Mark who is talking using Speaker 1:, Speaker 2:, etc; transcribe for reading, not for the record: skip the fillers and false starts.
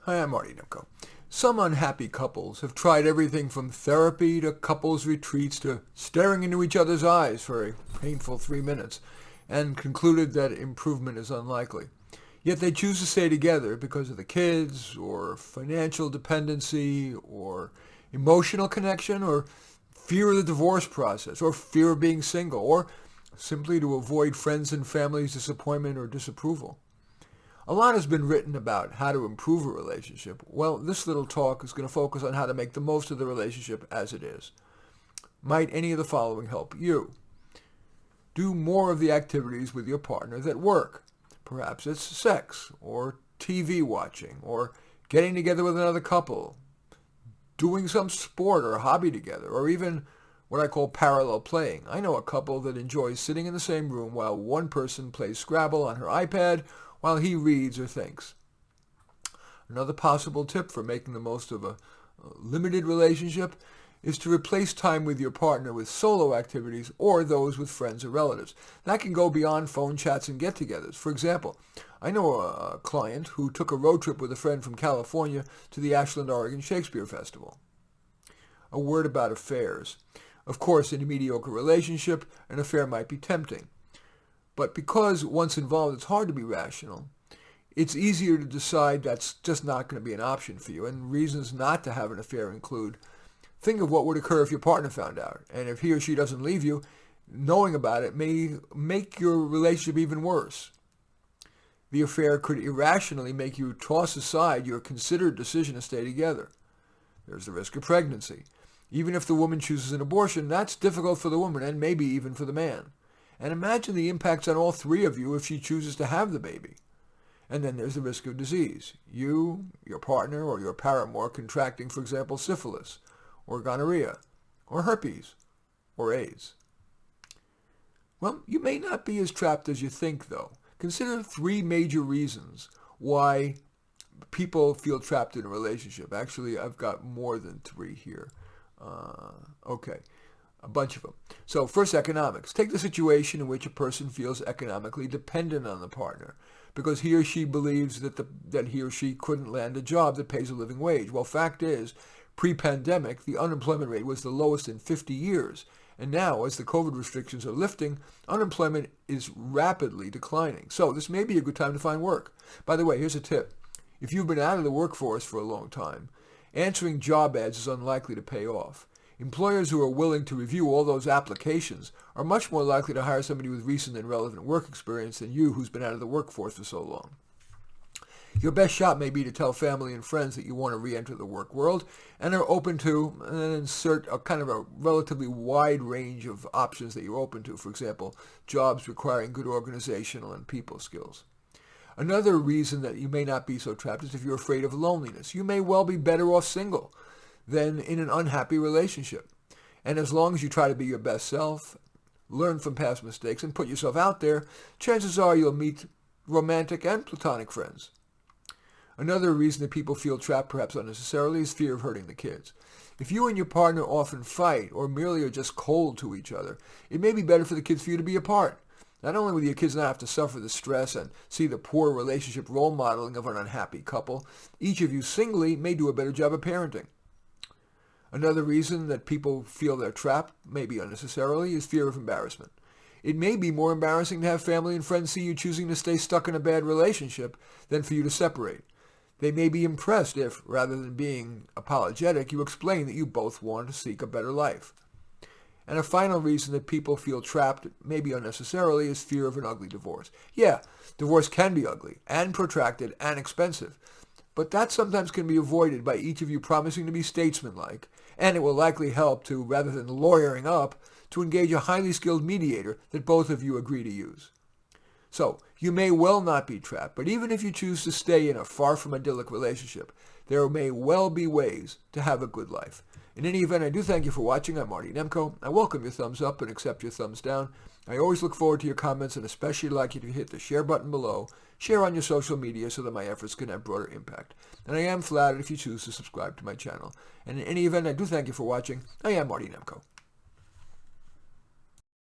Speaker 1: Hi, I'm Marty Nemko. Some unhappy couples have tried everything from therapy to couples retreats to staring into each other's eyes for a painful 3 minutes and concluded that improvement is unlikely. Yet they choose to stay together because of the kids or financial dependency or emotional connection or fear of the divorce process or fear of being single or simply to avoid friends and family's disappointment or disapproval. A lot has been written about how to improve a relationship. Well, this little talk is going to focus on how to make the most of the relationship as it is. Might any of the following help you? Do more of the activities with your partner that work. Perhaps it's sex, or TV watching, or getting together with another couple, doing some sport or hobby together, or even what I call parallel playing. I know a couple that enjoys sitting in the same room while one person plays Scrabble on her iPad while he reads or thinks. Another possible tip for making the most of a limited relationship is to replace time with your partner with solo activities or those with friends or relatives. That can go beyond phone chats and get-togethers. For example, I know a client who took a road trip with a friend from California to the Ashland, Oregon Shakespeare Festival. A word about affairs. Of course, in a mediocre relationship, an affair might be tempting. But because once involved it's hard to be rational, it's easier to decide that's just not going to be an option for you. And reasons not to have an affair include, think of what would occur if your partner found out. And if he or she doesn't leave you, knowing about it may make your relationship even worse. The affair could irrationally make you toss aside your considered decision to stay together. There's the risk of pregnancy. Even if the woman chooses an abortion, that's difficult for the woman and maybe even for the man. And imagine the impacts on all three of you if she chooses to have the baby. And then there's the risk of disease. You, your partner, or your paramour contracting, for example, syphilis, or gonorrhea, or herpes, or AIDS. Well, you may not be as trapped as you think, though. Consider three major reasons why people feel trapped in a relationship. Actually, I've got more than three here. A bunch of them. So first, economics. Take the situation in which a person feels economically dependent on the partner because he or she believes that he or she couldn't land a job that pays a living wage. Well, fact is, pre-pandemic, the unemployment rate was the lowest in 50 years. And now, as the COVID restrictions are lifting, unemployment is rapidly declining. So this may be a good time to find work. By the way, here's a tip. If you've been out of the workforce for a long time, answering job ads is unlikely to pay off. Employers who are willing to review all those applications are much more likely to hire somebody with recent and relevant work experience than you who's been out of the workforce for so long. Your best shot may be to tell family and friends that you want to re-enter the work world and are open to and insert a kind of a relatively wide range of options that you're open to. For example, jobs requiring good organizational and people skills. Another reason that you may not be so trapped is if you're afraid of loneliness. You may well be better off single than in an unhappy relationship. And as long as you try to be your best self, learn from past mistakes, and put yourself out there, chances are you'll meet romantic and platonic friends. Another reason that people feel trapped, perhaps unnecessarily, is fear of hurting the kids. If you and your partner often fight or merely are just cold to each other, it may be better for the kids for you to be apart. Not only will your kids not have to suffer the stress and see the poor relationship role modeling of an unhappy couple, each of you singly may do a better job of parenting. Another reason that people feel they're trapped, maybe unnecessarily, is fear of embarrassment. It may be more embarrassing to have family and friends see you choosing to stay stuck in a bad relationship than for you to separate. They may be impressed if, rather than being apologetic, you explain that you both want to seek a better life. And a final reason that people feel trapped, maybe unnecessarily, is fear of an ugly divorce. Yeah, divorce can be ugly and protracted and expensive, but that sometimes can be avoided by each of you promising to be statesmanlike, and it will likely help to, rather than lawyering up, to engage a highly skilled mediator that both of you agree to use. So, you may well not be trapped, but even if you choose to stay in a far from idyllic relationship, there may well be ways to have a good life. In any event, I do thank you for watching. I'm Marty Nemko. I welcome your thumbs up and accept your thumbs down. I always look forward to your comments and especially like you to hit the share button below, share on your social media so that my efforts can have broader impact. And I am flattered if you choose to subscribe to my channel. And in any event, I do thank you for watching. I am Marty Nemko.